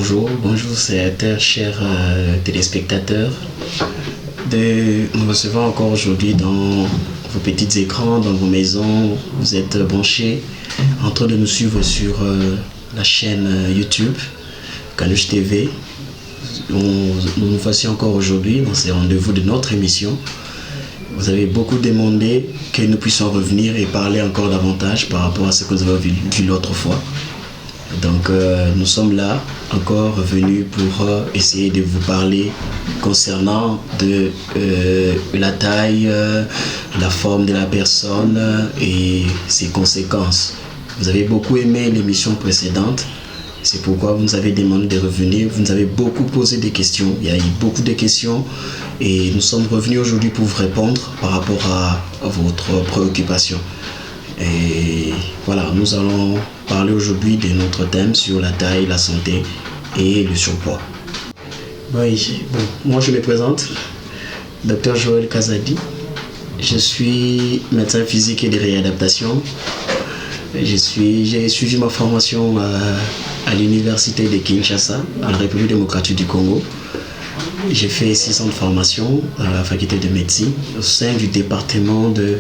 bonjour, chers téléspectateurs. Nous recevons encore aujourd'hui dans vos petits écrans, dans vos maisons. Vous êtes branchés, en train de nous suivre sur la chaîne YouTube, Canuche TV. Nous voici encore aujourd'hui dans ces rendez-vous de notre émission. Vous avez beaucoup demandé que nous puissions revenir et parler encore davantage par rapport à ce que nous avons vu l'autre fois. Donc nous sommes là encore venus pour essayer de vous parler concernant la taille, la forme de la personne et ses conséquences. Vous avez beaucoup aimé l'émission précédente, c'est pourquoi vous nous avez demandé de revenir. Vous nous avez beaucoup posé des questions, il y a eu beaucoup de questions et nous sommes revenus aujourd'hui pour vous répondre par rapport à votre préoccupation. Et voilà, nous allons parler aujourd'hui de notre thème sur la taille, la santé et le surpoids. Moi je me présente, Dr Joël Kazadi. Je suis médecin physique et de réadaptation. J'ai suivi ma formation à l'université de Kinshasa, en République démocratique du Congo. J'ai fait 6 ans de formation à la faculté de médecine au sein du département de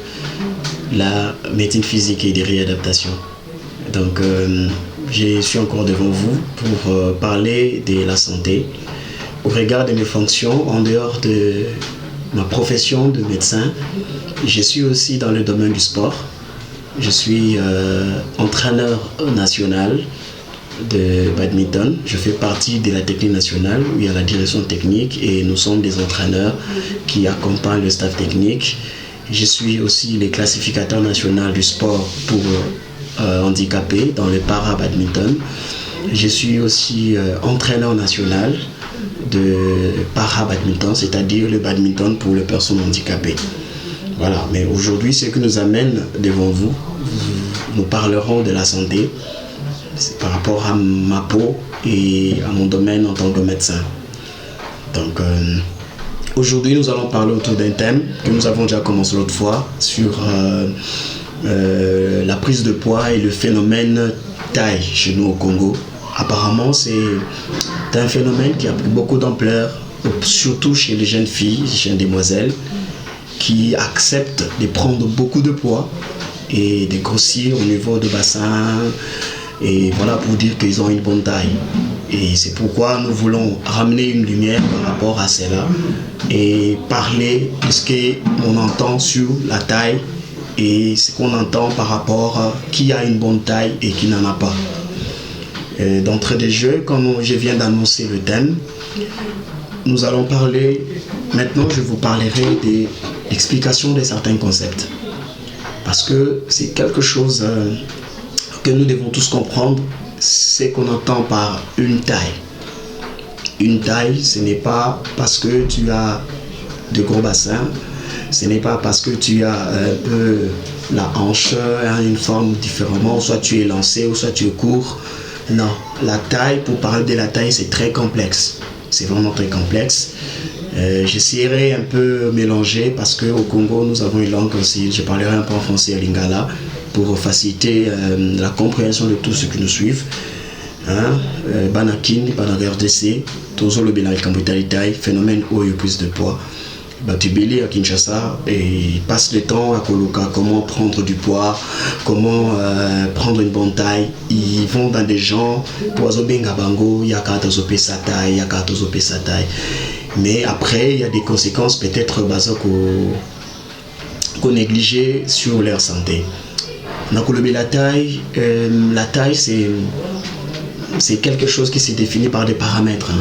la médecine physique et de réadaptation. Donc je suis encore devant vous pour parler de la santé au regard de mes fonctions en dehors de ma profession de médecin. Je suis aussi dans le domaine du sport. Je suis entraîneur national de badminton. Je fais partie de la technique nationale où il y a la direction technique et nous sommes des entraîneurs qui accompagnent le staff technique. Je suis aussi le classificateur national du sport pour handicapés dans le para-badminton. Je suis aussi entraîneur national de para-badminton, c'est-à-dire le badminton pour les personnes handicapées. Voilà, mais aujourd'hui, ce que nous amène devant vous, nous parlerons de la santé par rapport à ma peau et à mon domaine en tant que médecin. Donc, aujourd'hui, nous allons parler autour d'un thème que nous avons déjà commencé l'autre fois sur la prise de poids et le phénomène taille chez nous au Congo. Apparemment, c'est un phénomène qui a pris beaucoup d'ampleur, surtout chez les jeunes filles, les jeunes demoiselles, qui acceptent de prendre beaucoup de poids et de grossir au niveau du bassin. Et voilà pour dire qu'ils ont une bonne taille. Et c'est pourquoi nous voulons ramener une lumière par rapport à cela et parler de ce qu'on entend sur la taille et ce qu'on entend par rapport à qui a une bonne taille et qui n'en a pas. D'entrée de jeu, comme je viens d'annoncer le thème, nous allons parler, maintenant je vous parlerai de l'explication de certains concepts. Parce que c'est quelque chose que nous devons tous comprendre, c'est qu'on entend par une taille. Une taille, ce n'est pas parce que tu as de gros bassins, ce n'est pas parce que tu as un peu la hanche, une forme différemment, soit tu es lancé ou soit tu es court. Non, la taille, pour parler de la taille, c'est très complexe. C'est vraiment très complexe. J'essaierai un peu mélanger parce qu'au Congo, nous avons une langue aussi. Je parlerai un peu en français à Lingala pour faciliter la compréhension de tous ceux qui nous suivent. Banakin, Banagardc, Tozo le Bélan Kambutalitai, phénomène haut et prise de poids. Batubeli à Kinshasa et passe le temps à Koloka, comment prendre du poids, comment prendre une bonne taille. Ils vont dans des gens, Poizo Bengabango, Yakata Zopé sa taille, Yakato Zopé sa taille. Mais après, il y a des conséquences peut-être qu'on négligeait sur leur santé. La taille, c'est quelque chose qui s'est défini par des paramètres.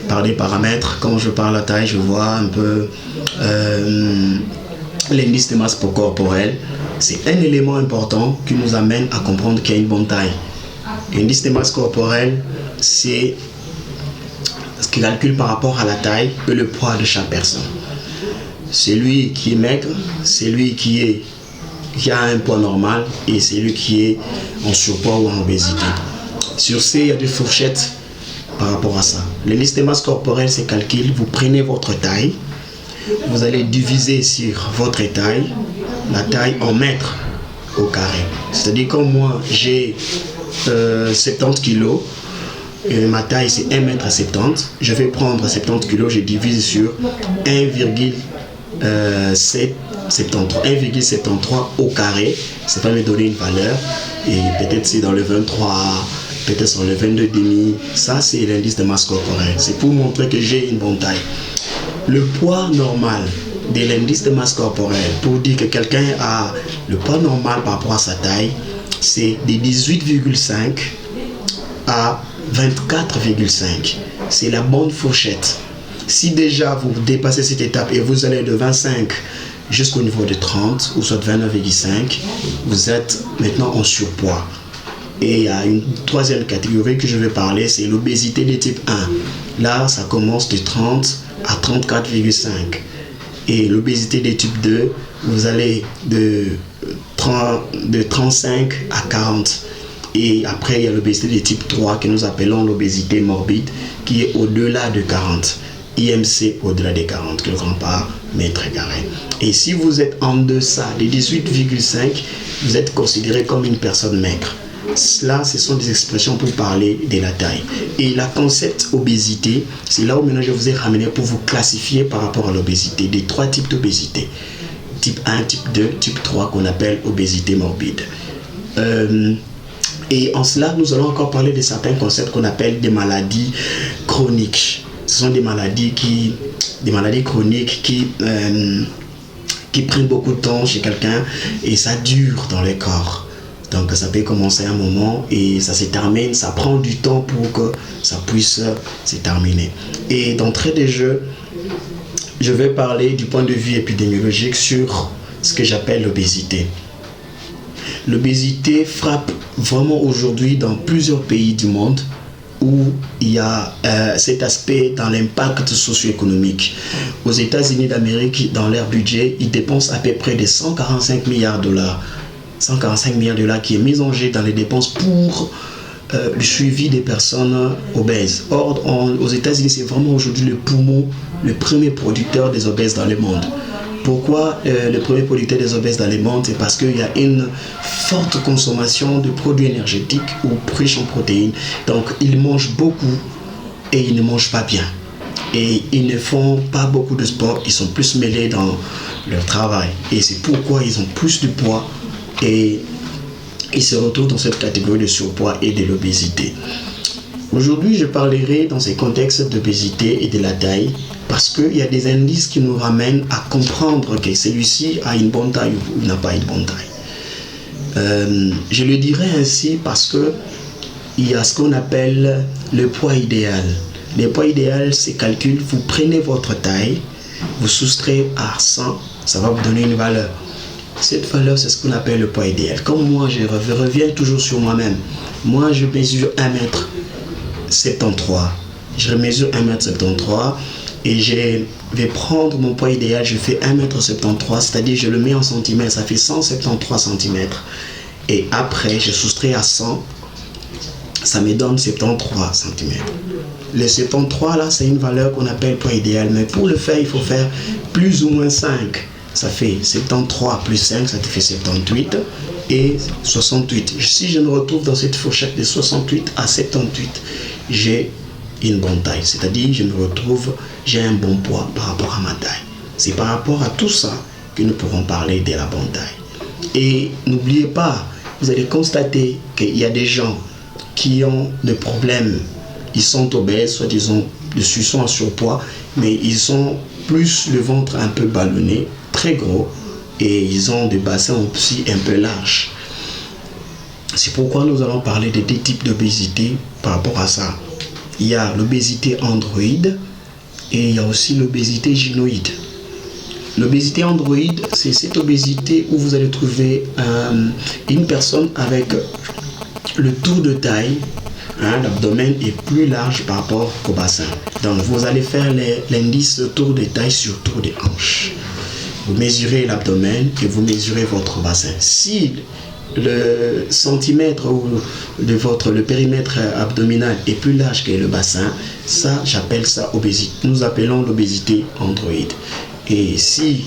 Par des paramètres, quand je parle de la taille, je vois un peu l'indice de masse corporelle. C'est un élément important qui nous amène à comprendre qu'il y a une bonne taille. L'indice de masse corporelle, c'est ce qui calcule par rapport à la taille et le poids de chaque personne. Celui qui est maigre, c'est lui qui a un poids normal et c'est lui qui est en surpoids ou en obésité. Sur ce, il y a des fourchettes par rapport à ça. L'indice de masse corporelle, c'est calcul. Vous prenez votre taille, vous allez diviser sur votre taille, la taille en mètres au carré. C'est-à-dire comme moi, j'ai 70 kilos, ma taille c'est 1m70, je vais prendre 70 kg, je divise sur 1,73 au carré, ça va me donner une valeur, et peut-être c'est dans le 23, peut-être dans le 22,5, ça c'est l'indice de masse corporelle, c'est pour montrer que j'ai une bonne taille. Le poids normal de l'indice de masse corporelle, pour dire que quelqu'un a le poids normal par rapport à sa taille, c'est de 18,5 à 24,5. C'est la bonne fourchette. Si déjà vous dépassez cette étape et vous allez de 25 jusqu'au niveau de 30 ou soit 29,5, vous êtes maintenant en surpoids. Et il y a une troisième catégorie que je vais parler, c'est l'obésité de type 1. Là, ça commence de 30 à 34,5. Et l'obésité de type 2, vous allez de 35 à 40. Et après, il y a l'obésité de type 3 que nous appelons l'obésité morbide qui est au-delà de 40. IMC au-delà des 40 kg par mètre carré. Et si vous êtes en deçà de 18,5, vous êtes considéré comme une personne maigre. Cela, ce sont des expressions pour parler de la taille. Et la concept obésité, c'est là où maintenant je vous ai ramené pour vous classifier par rapport à l'obésité, des 3 types d'obésité. Type 1, type 2, type 3 qu'on appelle obésité morbide. Et en cela, nous allons encore parler de certains concepts qu'on appelle des maladies chroniques. Ce sont des maladies chroniques qui prennent beaucoup de temps chez quelqu'un et ça dure dans le corps. Donc ça peut commencer un moment et ça se termine, ça prend du temps pour que ça puisse se terminer. Et d'entrée de jeu, je vais parler du point de vue épidémiologique sur ce que j'appelle l'obésité. L'obésité frappe vraiment aujourd'hui dans plusieurs pays du monde où il y a cet aspect dans l'impact socio-économique. Aux États-Unis d'Amérique, dans leur budget, ils dépensent à peu près de 145 milliards de dollars. 145 milliards de dollars qui est mis en jeu dans les dépenses pour le suivi des personnes obèses. Or, aux États-Unis, c'est vraiment aujourd'hui le poumon, le premier producteur des obèses dans le monde. Pourquoi le premier producteur des obèses dans le monde? C'est parce qu'il y a une forte consommation de produits énergétiques ou riches en protéines. Donc, ils mangent beaucoup et ils ne mangent pas bien. Et ils ne font pas beaucoup de sport, ils sont plus mêlés dans leur travail. Et c'est pourquoi ils ont plus de poids et ils se retrouvent dans cette catégorie de surpoids et de l'obésité. Aujourd'hui, je parlerai dans ces contextes d'obésité et de la taille parce qu'il y a des indices qui nous ramènent à comprendre que celui-ci a une bonne taille ou n'a pas une bonne taille. Je le dirai ainsi parce qu'il y a ce qu'on appelle le poids idéal. Le poids idéal, c'est calcul, vous prenez votre taille, vous soustrayez à 100, ça va vous donner une valeur. Cette valeur, c'est ce qu'on appelle le poids idéal. Comme moi, je reviens toujours sur moi-même. Moi, je mesure 1m73. Je mesure 1m73 et je vais prendre mon poids idéal. Je fais 1m73, c'est-à-dire je le mets en centimètres. Ça fait 173 cm. Et après, je soustrais à 100. Ça me donne 73 cm. Le 73, là, c'est une valeur qu'on appelle poids idéal. Mais pour le faire, il faut faire plus ou moins 5. Ça fait 73 plus 5, ça te fait 78 et 68. Si je me retrouve dans cette fourchette de 68 à 78, j'ai une bonne taille. C'est-à-dire, j'ai un bon poids par rapport à ma taille. C'est par rapport à tout ça que nous pourrons parler de la bonne taille. Et n'oubliez pas, vous allez constater qu'il y a des gens qui ont des problèmes. Ils sont obèses, soit disons, ils sont en surpoids, mais ils ont plus le ventre un peu ballonné, très gros, et ils ont des bassins aussi un peu larges. C'est pourquoi nous allons parler de deux types d'obésité par rapport à ça. Il y a l'obésité androïde et il y a aussi l'obésité gynoïde. L'obésité androïde, c'est cette obésité où vous allez trouver une personne avec le tour de taille, l'abdomen est plus large par rapport au bassin. Donc vous allez faire l'indice de tour de taille sur tour des hanches. Vous mesurez l'abdomen et vous mesurez votre bassin. Si le centimètre ou le périmètre abdominal est plus large que le bassin, ça, j'appelle ça obésité. Nous appelons l'obésité androïde. Et si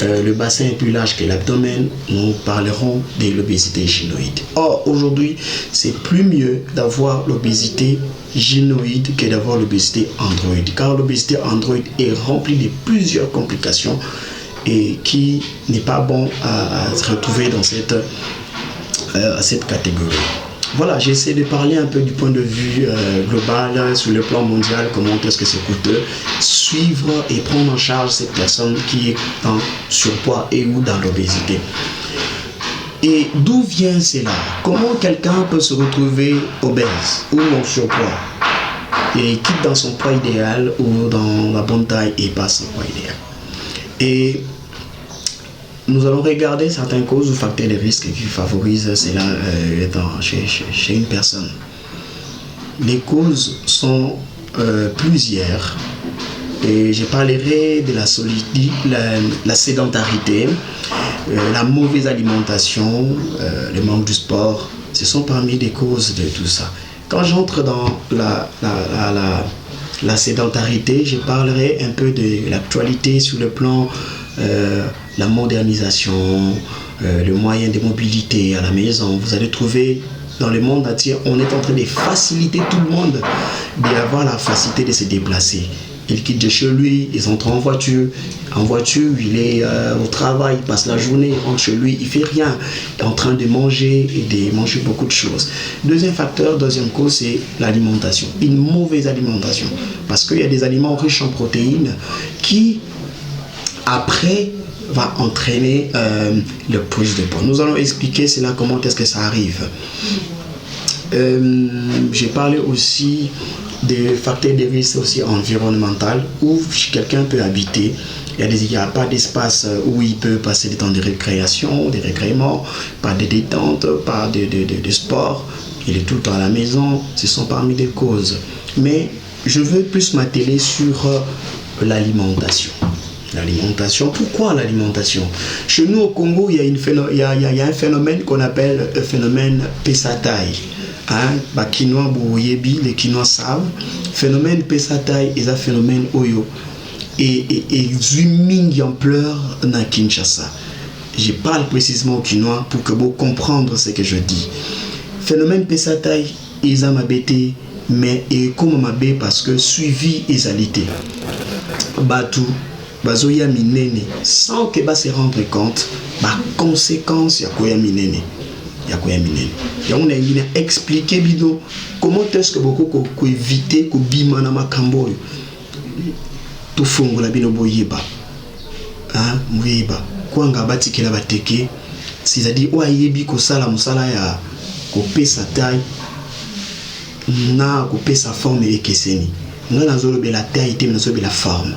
le bassin est plus large que l'abdomen, nous parlerons de l'obésité gynoïde. Or, aujourd'hui, c'est plus mieux d'avoir l'obésité gynoïde que d'avoir l'obésité androïde, car l'obésité androïde est remplie de plusieurs complications et qui n'est pas bon à se retrouver dans cette catégorie. Voilà, j'essaie de parler un peu du point de vue global, sur le plan mondial, comment est-ce que c'est coûteux, suivre et prendre en charge cette personne qui est en surpoids et ou dans l'obésité. Et d'où vient cela? Comment quelqu'un peut se retrouver obèse ou en surpoids et quitte dans son poids idéal ou dans la bonne taille et pas son poids idéal? Et nous allons regarder certaines causes ou facteurs de risque qui favorisent cela chez une personne. Les causes sont plusieurs et je parlerai de la sédentarité, la mauvaise alimentation, le manque du sport. Ce sont parmi les causes de tout ça. Quand j'entre dans la sédentarité, je parlerai un peu de l'actualité sur le plan la modernisation, le moyen de mobilité à la maison. Vous allez trouver dans le monde entier, on est en train de faciliter tout le monde d'avoir la facilité de se déplacer. Il quitte de chez lui, ils entrent en voiture. En voiture, il est au travail, il passe la journée, il rentre chez lui, il ne fait rien. Il est en train de manger et de manger beaucoup de choses. Deuxième facteur, deuxième cause, c'est l'alimentation. Une mauvaise alimentation. Parce qu'il y a des aliments riches en protéines qui, après, va entraîner le prise de poids. Nous allons expliquer cela, comment est-ce que ça arrive. J'ai parlé aussi des facteurs de risque aussi environnemental où quelqu'un peut habiter. Il n'y a pas d'espace où il peut passer des temps de récréation, de récréement, pas de détente, pas de sport. Il est tout le temps à la maison. Ce sont parmi les causes. Mais je veux plus m'atteler sur l'alimentation. L'alimentation, pourquoi l'alimentation? Chez nous au Congo, il y a un phénomène qu'on appelle le phénomène Pesatai. Les Quinois savent. Phénomène Pesatai est un phénomène Oyo. Et zooming en pleurs dans Kinshasa. Je parle précisément au Quinois pour que vous compreniez ce que je dis. Phénomène Pesatai, ils ont m'abêté, mais comme m'abêté parce que suivi ilsalité. Batou. Bazoya minene sans que ba se rendre compte ba conséquence ya koya minene ya on a expliqué bido comment est-ce que beaucoup ko éviter ko bima na makambo to fongola bino boyeba moyeba kwanga batikela bateke c'est-à-dire o ayebi ko sala musala ya ko pesa taille na ko pesa forme ekeseni nga nazolo be la taille te nazolo be la forme.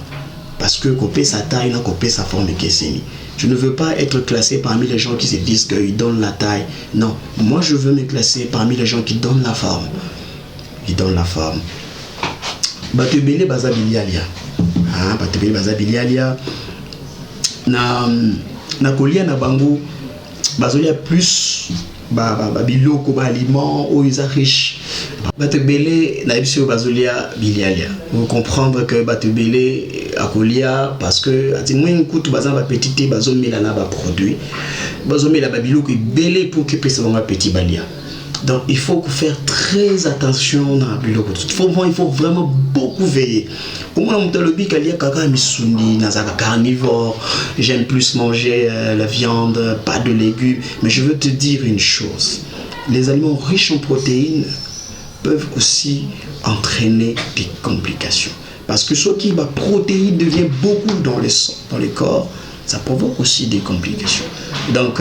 Parce que couper sa taille, non couper sa forme Kesseni. Je ne veux pas être classé parmi les gens qui se disent qu'ils donnent la taille. Non, moi je veux me classer parmi les gens qui donnent la forme. Ils donnent la forme. Batubele bazabilialia. Batubele bazabilialia. Na kolia na bango bazolia plus biloko ba aliment ou ils riches. Batubele na biso bazolia bilialia. Vous comprendre que batubele akolia parce que atimwen kutu bazamba petite bazomela na ba produit bazomela ba biloko belé pour que pesa ba petit balia. Donc il faut faire très attention dans biloko. Il faut vraiment beaucoup veiller. Comme on te le dit qu'il y a kaka misuni nazaka carnivore, j'aime plus manger la viande, pas de légumes, mais je veux te dire une chose. Les aliments riches en protéines peuvent aussi entraîner des complications. Parce que ce qui va protéines devient beaucoup dans le sang, dans le corps, ça provoque aussi des complications. Donc,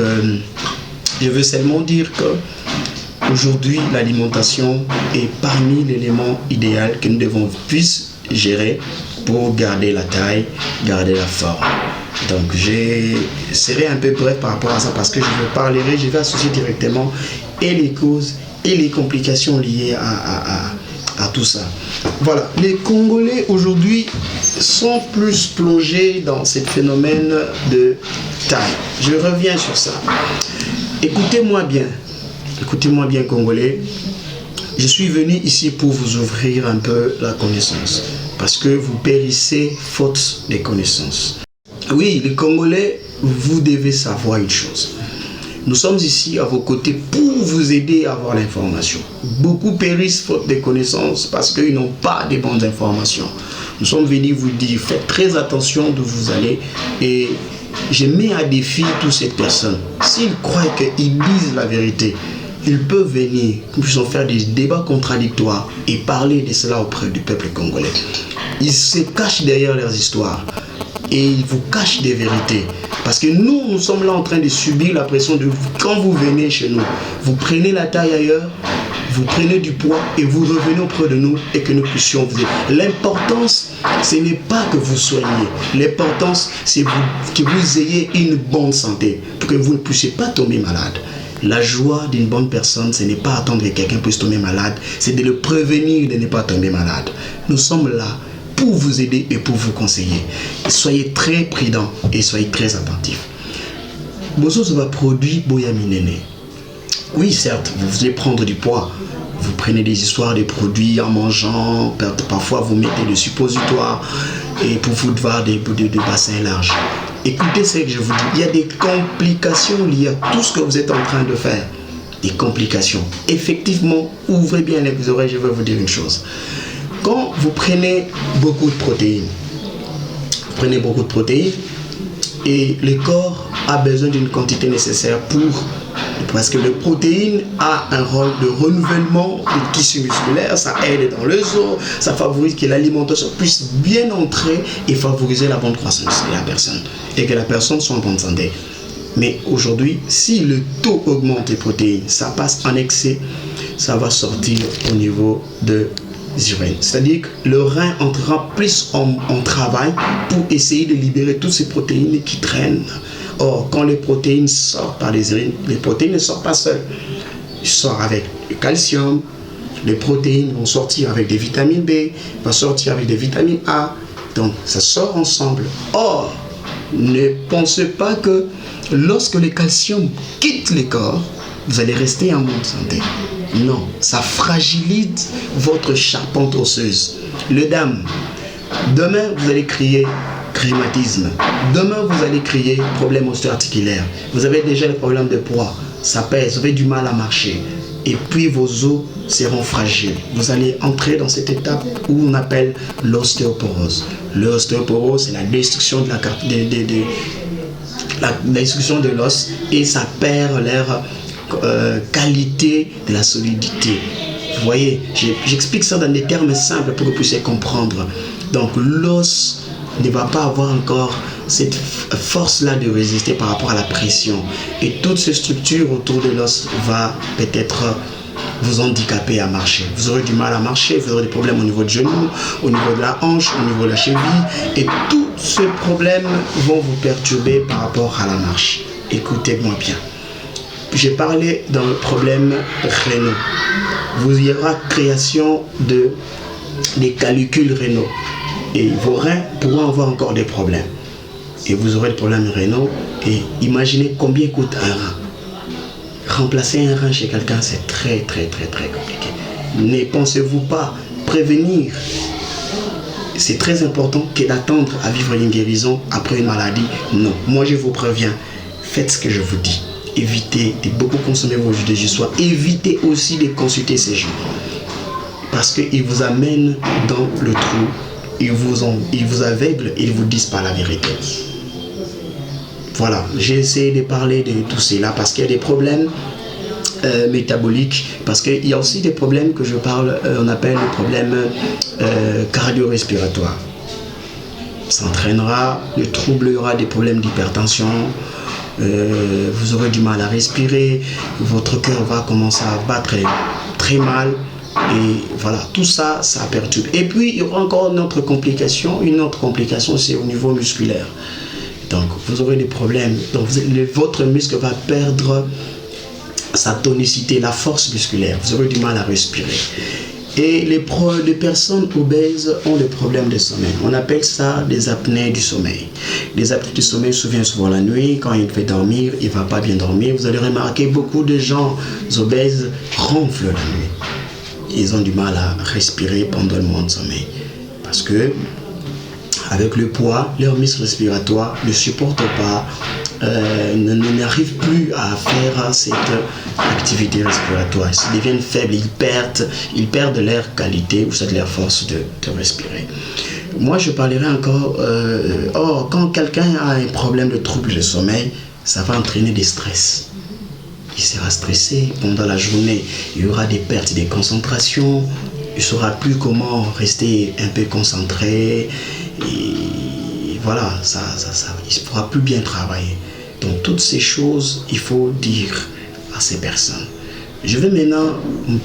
je veux seulement dire que aujourd'hui, l'alimentation est parmi l'élément idéal que nous devons plus gérer pour garder la taille, garder la forme. Donc, je serai un peu bref par rapport à ça parce que je vais associer directement et les causes et les complications liées à tout ça. Voilà, les Congolais aujourd'hui sont plus plongés dans ce phénomène de taille. Je reviens sur ça. Écoutez-moi bien Congolais. Je suis venu ici pour vous ouvrir un peu la connaissance. Parce que vous périssez faute de connaissances. Oui, les Congolais, vous devez savoir une chose. Nous sommes ici à vos côtés pour vous aider à avoir l'information. Beaucoup périssent faute de connaissances parce qu'ils n'ont pas de bonnes informations. Nous sommes venus vous dire, faites très attention d'où vous allez. Et je mets à défi toutes ces personnes. S'ils croient qu'ils disent la vérité, ils peuvent venir, nous puissions faire des débats contradictoires et parler de cela auprès du peuple congolais. Ils se cachent derrière leurs histoires et ils vous cachent des vérités. Parce que nous sommes là en train de subir la pression de quand vous venez chez nous, vous prenez la taille ailleurs, vous prenez du poids et vous revenez auprès de nous et que nous puissions vous aider. L'importance, ce n'est pas que vous soyez. L'importance, c'est que vous ayez une bonne santé pour que vous ne puissiez pas tomber malade. La joie d'une bonne personne, ce n'est pas attendre que quelqu'un puisse tomber malade, c'est de le prévenir de ne pas tomber malade. Nous sommes là pour vous aider et pour vous conseiller. Soyez très prudents et soyez très attentifs. Bozo va produit Boya Minene. Oui, certes, vous allez prendre du poids. Vous prenez des histoires de produits en mangeant. Parfois, vous mettez des suppositoires et pour vous voir des bassins larges. Écoutez ce que je vous dis. Il y a des complications liées à tout ce que vous êtes en train de faire. Des complications. Effectivement, ouvrez bien les oreilles, je vais vous dire une chose. Quand vous prenez beaucoup de protéines, et le corps a besoin d'une quantité nécessaire parce que le protéine a un rôle de renouvellement du tissu musculaire, ça aide dans le os, ça favorise que l'alimentation puisse bien entrer et favoriser la bonne croissance de la personne et que la personne soit en bonne santé. Mais aujourd'hui, si le taux augmente des protéines, ça passe en excès, ça va sortir au niveau de urines. C'est-à-dire que le rein entrera plus en travail pour essayer de libérer toutes ces protéines qui traînent. Or, quand les protéines sortent par les urines, les protéines ne sortent pas seules. Ils sortent avec le calcium, les protéines vont sortir avec des vitamines B, vont sortir avec des vitamines A. Donc, ça sort ensemble. Or, ne pensez pas que lorsque le calcium quitte le corps, vous allez rester en bonne santé. Non, ça fragilise votre charpente osseuse. Le dame, demain vous allez crier rhumatisme. Demain vous allez crier problème osteoarticulaire. Vous avez déjà le problème de poids, ça pèse, vous avez du mal à marcher. Et puis vos os seront fragiles. Vous allez entrer dans cette étape où on appelle l'ostéoporose. L'ostéoporose, c'est la destruction de la destruction de l'os et ça perd leur qualité de la solidité. Vous voyez, j'explique ça dans des termes simples pour que vous puissiez comprendre. Donc l'os ne va pas avoir encore cette force-là de résister par rapport à la pression. Et toute cette structure autour de l'os va peut-être vous handicaper à marcher. Vous aurez du mal à marcher, vous aurez des problèmes au niveau du genou, au niveau de la hanche, au niveau de la cheville. Et tous ces problèmes vont vous perturber par rapport à la marche. Écoutez-moi bien. J'ai parlé dans le problème rénaux. Vous y aura création des calicules rénaux. Et vos reins pourront avoir encore des problèmes. Et vous aurez des problèmes rénaux. Et imaginez combien coûte un rein. Remplacer un rein chez quelqu'un, c'est très compliqué. Ne pensez-vous pas prévenir? C'est très important que d'attendre à vivre une guérison après une maladie. Non, moi je vous préviens, faites ce que je vous dis. Évitez de beaucoup consommer vos jus de J-Soir. Évitez aussi de consulter ces gens. Parce qu'ils vous amènent dans le trou. Ils vous aveuglent et ils vous disent pas la vérité. Voilà, j'ai essayé de parler de tout cela parce qu'il y a des problèmes métaboliques, parce qu'il y a aussi des problèmes que je parle, on appelle les problèmes cardio-respiratoires. Ça entraînera, le trouble, il y aura des problèmes d'hypertension, vous aurez du mal à respirer, votre cœur va commencer à battre très mal. Et voilà, tout ça, ça perturbe. Et puis, il y aura encore une autre complication, c'est au niveau musculaire. Donc, vous aurez des problèmes. Donc, votre muscle va perdre sa tonicité, la force musculaire. Vous aurez du mal à respirer. Et les personnes obèses ont des problèmes de sommeil. On appelle ça des apnées du sommeil. Les apnées du sommeil surviennent souvent la nuit. Quand il fait dormir, il ne va pas bien dormir. Vous allez remarquer, beaucoup de gens obèses ronflent la nuit. Ils ont du mal à respirer pendant le moment de sommeil. Parce que avec le poids, leurs muscles respiratoires ne supportent pas, n'arrivent plus à faire cette activité respiratoire. Ils deviennent faibles, ils perdent leur qualité ou leur force de respirer. Moi, je parlerai encore, quand quelqu'un a un problème de trouble de sommeil, ça va entraîner des stress. Il sera stressé pendant la journée, il y aura des pertes de concentration, il ne saura plus comment rester un peu concentré, et voilà, il ne pourra plus bien travailler. Donc toutes ces choses, il faut dire à ces personnes. Je vais maintenant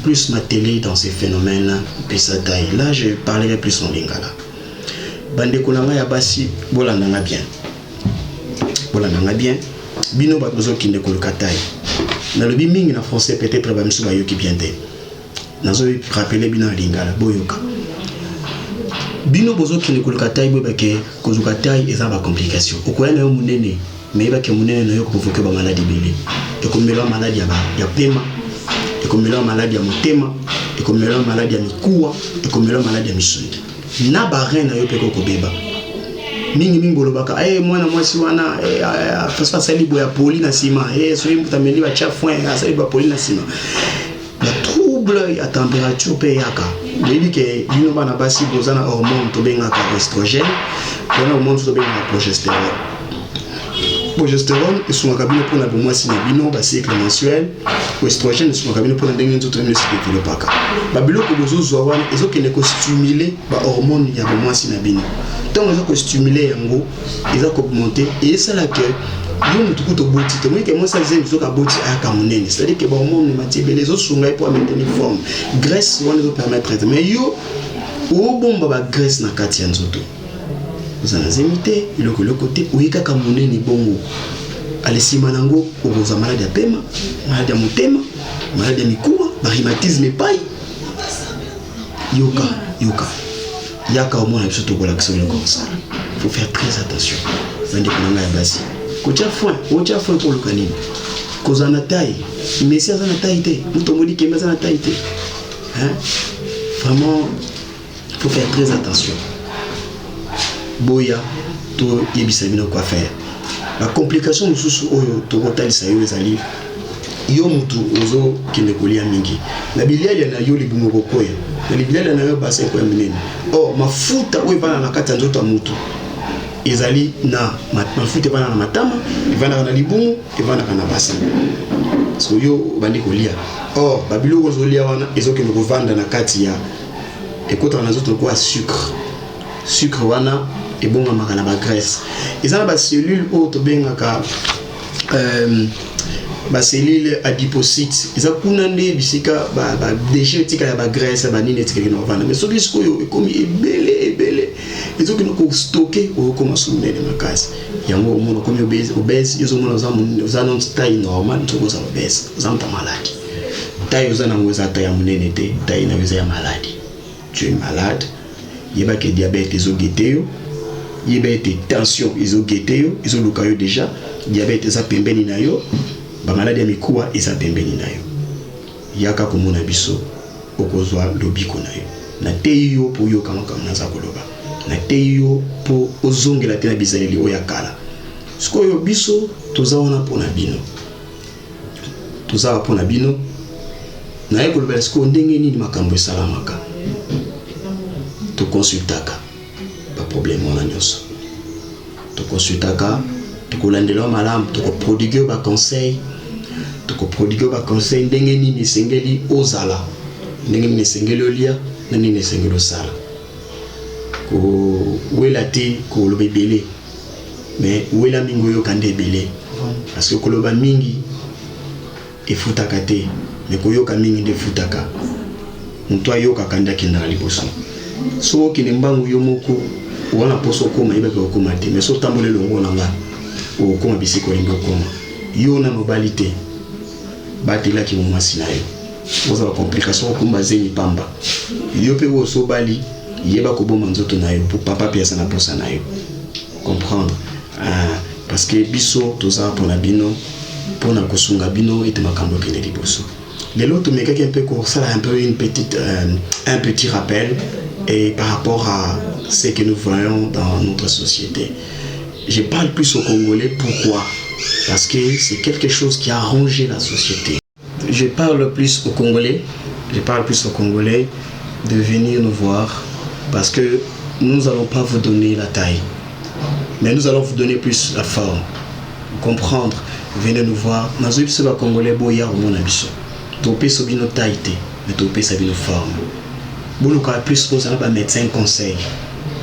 plus m'atteler dans ces phénomènes, là je parlerai plus en lingala. Bande konanga ya basi, bolandanga bien. Bolandanga bien. Bino bakozo kinde kolkatai. Na lobi mingi na français peut-être ba misu ba yoki bien te. Nazo rappeler bino lingala boyoka. Bino bozo kinde kolkatai bobake kozukatai eza ba complication. Okoyana yo munene, mais ba ke munene no yo provoquer ba maladie bele. Et comme la maladie ya pema, et comme la maladie ya motema, et comme la maladie ya mikuwa, et comme la maladie ya misundi. Na barren na yo peko ko beba mingi bolobaka mwana mwasi wana fasa sali boya poli na sima so mutameli ba chafouin sali boya poli na sima la trouble ya température pe yaka debi ke bino bana basi bozana hormone to benga ka estrogène wana hormone to benga progestérone. Progestérone esungaka bino pona bomwasi na bino ba cycle mensuel, estrogène esungaka bino pona ndenge nzoto ne se développaka ba biloko bozozwa wana ezokende ko stimuler ba hormone ya bomwasi na bino. Donc ezoko stimuler yango ezako augmenter et ça là que yo mutu ko to boti to moi que moi ça zeng zoka boti aka munene, c'est-à-dire que ba hormone matibé les autres sunga pour maintenir forme. Graisse wana zo permettre mais yo o bomba ba graisse na kati ya nzoto. Vous en avez le côté où il y a un bongo. Allez, si manango, vous avez maladie à pema, maladie à motema, maladie à mikoua, rhumatisme pas. Yoka. Yaka au moins, surtout pour l'action de ça. Il faut faire très attention. Vous avez des basi. Kocha foin pour le canine. Cause en taille, mais si en taille, vous tombez qui est en taille. Vraiment, il faut faire très attention. Boya to yebisabino quoi faire. La complication mususu oyo to kotalisa yo ezali yo mutu ozo kende kolia mingi. Na biliali na yo libumo kokoya. Na biliali na yo basa ko minene. Mafuta oyo bana na kati nzoto mutu. Ezali na mafuta bana na matama, evana na libumo, evana na basa. So yo bandi kolia. Babilo ozo lia wana ezokende kovanda na kati ya ekota na nzoto ko sucre wana et bon à la graisse. Ils ont des cellules autres bien ba cellule adipocyte. Ils ont kunande bisika ba déchets tika ba graisse ba nini tika no vana. Mais celui qui est comme belé. Ils ont que stocker au commence à mener ma case. Yango mono comme obèse, ils ont une taille normale, ils sont obèse, ils ont ta maladie. Taille aux anangoza taille à munene te, taille na visa maladie. Tu es malade. Il y a que diabète ils ont guetté. Il y a des tensions, ils ont guetté, ils ont le déjà. Diabète, ils ont pembeni na yo. Ba maladie mikuwa, ils ont pembeni na yo. Yaka komona biso, okozwa lobiko na yo. Na teyo po yo kama naza koloba. Na teyo po ozongela tena bizaleli oyakala. Sikoyo biso tozawana pona bino. Tozawa pona bino. Na ye koloba siko ndenge nini makambo esalamaka. To consultaka. Problème on a nyonso to consultaka to kolandela malamu to ko prodiguer ba conseil ndenge nini sengeli ozala ndenge nini sengeli olia ndenge nini sengeli osala ko wela te ko lobe belé mais wela mingo yo kande belé parce que ko loba mingi efutaka te mais ko yoka mingi nde futaka mutwa yoka kanda kinda liboso so ki nembangu yo moko wana poso koma iba ko koma te mais so tambole longo nanga o koma bisiko lingo koma yo na mobilité batela ki mwasi na yo oza ba complication ko mbazeni pamba yo pe wo so bali yeba ko bomba nzoto na yo pour papa pia sana posa na yo comprendre parce que biso toza pona bino pona kosunga bino et makambo ke ne liboso lelo to meka un peu ko sala un peu un petit rappel et par rapport à ce que nous voyons dans notre société. Je parle plus aux Congolais, pourquoi? Parce que c'est quelque chose qui a rongé la société. Je parle plus aux Congolais de venir nous voir parce que nous n'allons pas vous donner la taille, mais nous allons vous donner plus la forme. Comprendre, venez nous voir. Nous sommes Congolais, boya au mon abisso. Topé sobino taille, mais topé sabino forme. Boulouka plus pour ça, médecin conseil.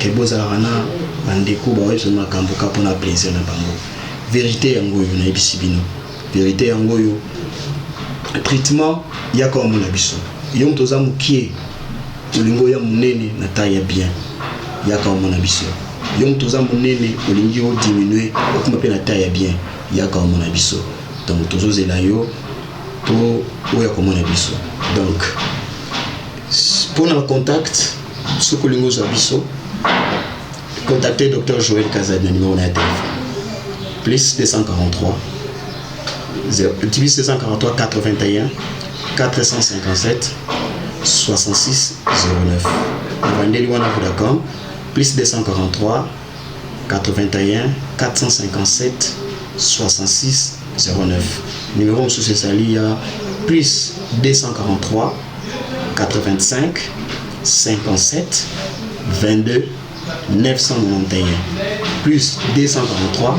Que bozarana, bandeko, bawe sur ma kambuka pour na plaisir na bango. Vérité yango yo na ibisibino. Vérité yango yo. Traitement ya comme mon abisso. Yom toza mukie. Olingo ya munene na taille bien. Ya comme mon abisso. Yom toza munene olingi o diminuer okuma pe na taille bien. Ya comme mon abisso. Donc tozo zela yo to oya comme mon abisso. Donc pour le contact, ce que nous avons contactez Dr Joël Kazadi, le numéro de téléphone. Plus 243 81 457 66 09. Plus 243 81 457 66 09. Numéro sous ce il plus 243 85 57 22 991 plus 243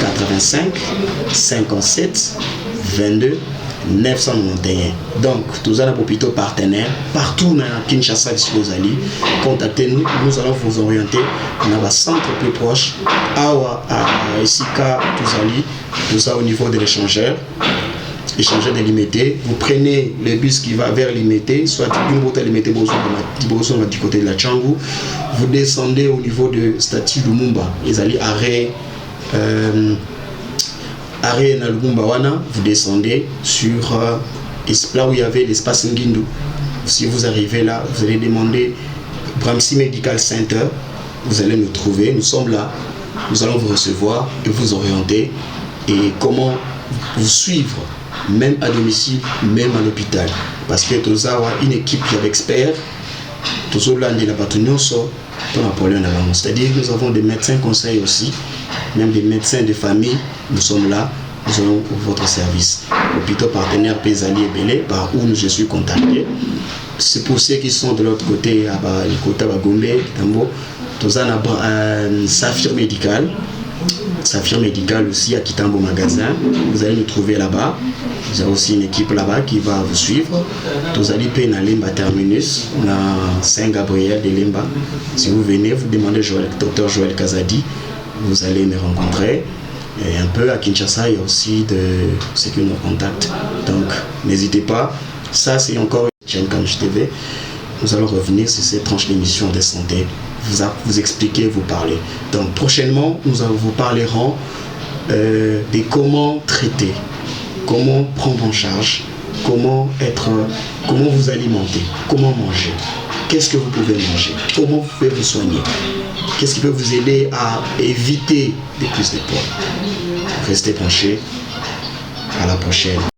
85 57 22 991. Donc tous les hôpitaux partenaires partout dans Kinshasa Disposali, contactez-nous, nous allons vous orienter dans un centre plus proche à Isika Touzali, tout ça au niveau de l'échangeur. Échangeur de Limité, vous prenez le bus qui va vers Limité, soit une route à Limité, du côté de la Tchangou, vous descendez au niveau de statue Lumumba, les allez arrêt na Lumumba wana, vous descendez sur là où il y avait l'espace Nguindu. Si vous arrivez là, vous allez demander Bramsi Medical Center, vous allez nous trouver, nous sommes là, nous allons vous recevoir et vous orienter et comment vous suivre. Même à domicile, même à l'hôpital. Parce que nous avons une équipe d'experts, c'est-à-dire que nous avons des médecins conseils aussi, même des médecins de famille, nous sommes là, nous allons votre service. Hôpital partenaire Pézali et Belé, par où je suis contacté. C'est pour ceux qui sont de l'autre côté, à Gombe, Tambo, nous avons un Saphir médical. Saphir médical aussi à Kitambo magasin, vous allez nous trouver là-bas. Vous avez aussi une équipe là-bas qui va vous suivre. Vous allez payer dans Limba Terminus, dans Saint-Gabriel de Limba. Si vous venez, vous demandez Dr Joël Kazadi, vous allez me rencontrer. Et un peu à Kinshasa, il y a aussi de ceux qui nous contactent. Donc n'hésitez pas. Ça c'est encore une chaîne Kanj TV. Nous allons revenir sur cette tranche d'émission de santé. Vous expliquer, vous parler. Donc prochainement, nous vous parlerons de comment traiter, comment prendre en charge, comment vous alimenter, comment manger, qu'est-ce que vous pouvez manger, comment vous pouvez vous soigner, qu'est-ce qui peut vous aider à éviter de plus de poids. Restez branchés, à la prochaine.